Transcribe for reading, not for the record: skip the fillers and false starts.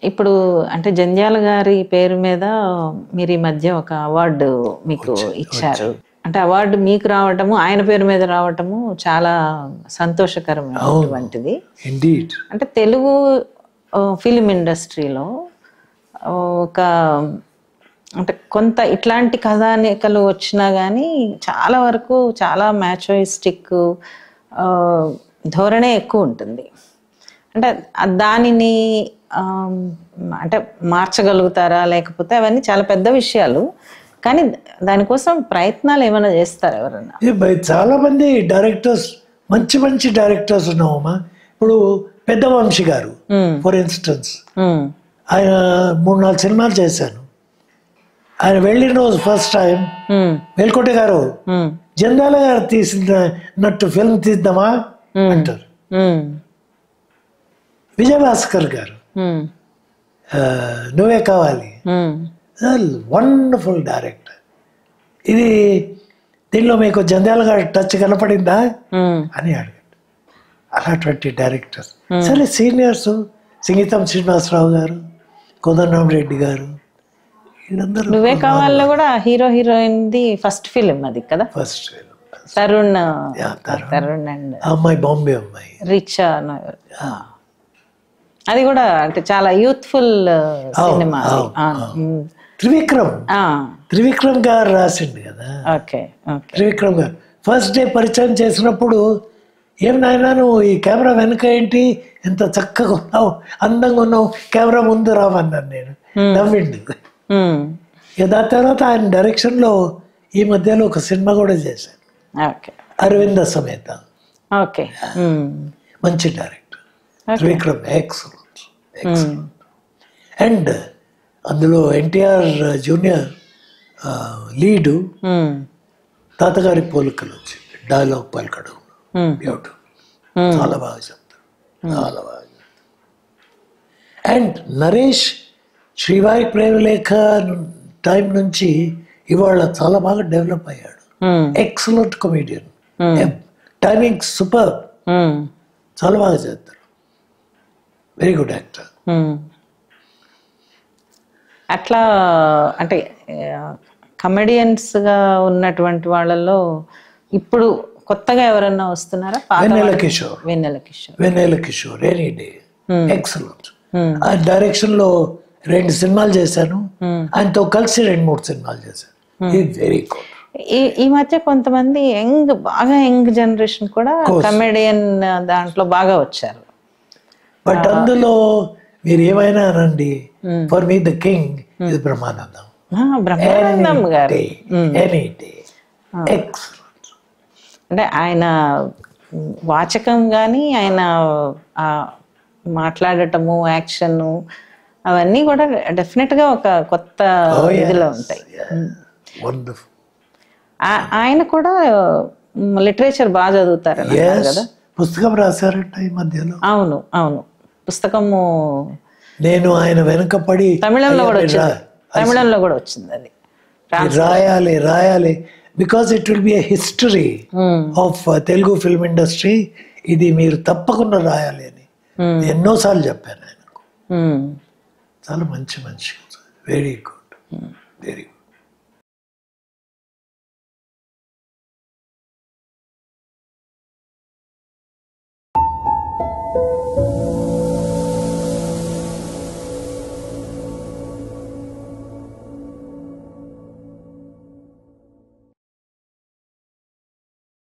ఇప్పుడు అంటే జంధ్యాల గారి పేరు మీద మీరు ఈ మధ్య ఒక అవార్డు మీకు ఇచ్చారు. అంటే అవార్డు మీకు రావటము, ఆయన పేరు మీద రావటము చాలా సంతోషకరమైనటువంటిది. అంటే తెలుగు ఫిలిం ఇండస్ట్రీలో ఒక అంటే కొంత ఇట్లాంటి కథానికలు వచ్చినా కానీ చాలా వరకు చాలా మ్యాచోయిస్టిక్ ధోరణే ఎక్కువ ఉంటుంది. అంటే దానిని అంటే మార్చగలుగుతారా, లేకపోతే అవన్నీ చాలా పెద్ద విషయాలు, కానీ దానికోసం ప్రయత్నాలు ఏమైనా చేస్తారా ఎవరన్నా? చాలా మంది డైరెక్టర్స్, మంచి మంచి డైరెక్టర్స్ ఉన్నామమ్మా. ఇప్పుడు పెద్ద వంశీ గారు ఫర్ ఇన్స్టెన్స్, ఆయన 3-4 సినిమాలు చేశాను. ఆయన వెళ్ళిన రోజు ఫస్ట్ టైం వెల్కోటి గారు జంధ్యాల గారు తీసినట్టు ఫిల్మ్ తీద్దామా అంటారు. విజయభాస్కర్ గారు నువ్వే కావాలి, వండర్ఫుల్ డైరెక్టర్. ఇది దీనిలో మీకు జంధ్యాల గారి టచ్ కనపడిందా అని అడిగాడు. అలాంటి డైరెక్టర్స్. సరే సీనియర్స్ సింగీతం శ్రీనివాసరావు గారు, కోదండరామరెడ్డి గారు, వీళ్ళందరూ. నువ్వే కావాలో కూడా hero heroine the first film అది కదా? ఫస్ట్ ఫిలిం తరుణ్ అండ్ అమ్మాయి, బాంబే అమ్మాయి, రిచా. అది కూడా అంటే చాలా యూత్ఫుల్ సినిమా. త్రివిక్రమ్ గారు రాసిండు కదా. త్రివిక్రమ్ గారు ఫస్ట్ డే పరిచయం చేసినప్పుడు, ఏం నాయనా నువ్వు ఈ కెమెరా వెనక ఏంటి ఎంత చక్కగా ఉన్నావు, అందంగా ఉన్నావు, కెమెరా ముందు రామన్నాను నేను. నవ్విండు. దాని తర్వాత ఆయన డైరెక్షన్లో ఈ మధ్యలో ఒక సినిమా కూడా చేశాను, అరవింద సమేత. మంచి డైరెక్టర్ త్రివిక్రమ్, ఎక్సలెంట్. అండ్ అందులో ఎన్టీఆర్ జూనియర్ లీడు, తాతగారి పోలికలు వచ్చి డైలాగ్ పలకడం బ్యూటిఫుల్, చాలా బాగా చెప్తారు, చాలా బాగా చెప్తారు. అండ్ నరేష్ శ్రీవారి ప్రేమలేఖ టైం నుంచి ఇవాళ చాలా బాగా డెవలప్ అయ్యాడు. ఎక్సలెంట్ కమెడియన్, టైమింగ్ సూపర్, చాలా బాగా చేస్తారు. Very good actor. అట్లా అంటే కమెడియన్స్గా ఉన్నటువంటి వాళ్ళలో ఇప్పుడు కొత్తగా ఎవరన్నా వస్తున్నారా? వెన్నెల కిషోర్ ఎనీ డే, ఎక్సలెంట్. ఆ డైరెక్షన్లో 2 సినిమాలు చేశాను, ఆయనతో కలిసి 2-3 సినిమాలు చేశాను. Very good. ఈ మధ్య కొంతమంది బాగా యంగ్ జనరేషన్ కూడా కమెడియన్ దాంట్లో బాగా వచ్చారు. బట్ అందులో మీరు ఏమైనా అనండి, ఫర్ మీ ద కింగ్ ఇది బ్రహ్మానందం. గారు అంటే ఆయన వాచకం కానీ ఆయన మాట్లాడటము, యాక్షన్ అవన్నీ కూడా డెఫినెట్గా ఒక కొత్త ఇదిలో ఉంటాయి. ఆయన కూడా లిటరేచర్ బాగా చదువుతారు కదా? పుస్తకం రాశారంట ఈ మధ్యలో. అవును అవును, పుస్తకము నేను ఆయన వెనకపడి తమిళంలో కూడా వచ్చింది అది. రాయాలి because it will be a history of Telugu film industry. ఇది మీరు తప్పకుండా రాయాలి అని ఎన్నోసార్లు చెప్పాను ఆయనకు. చాలా మంచి వెరీ గుడ్, వెరీ గుడ్.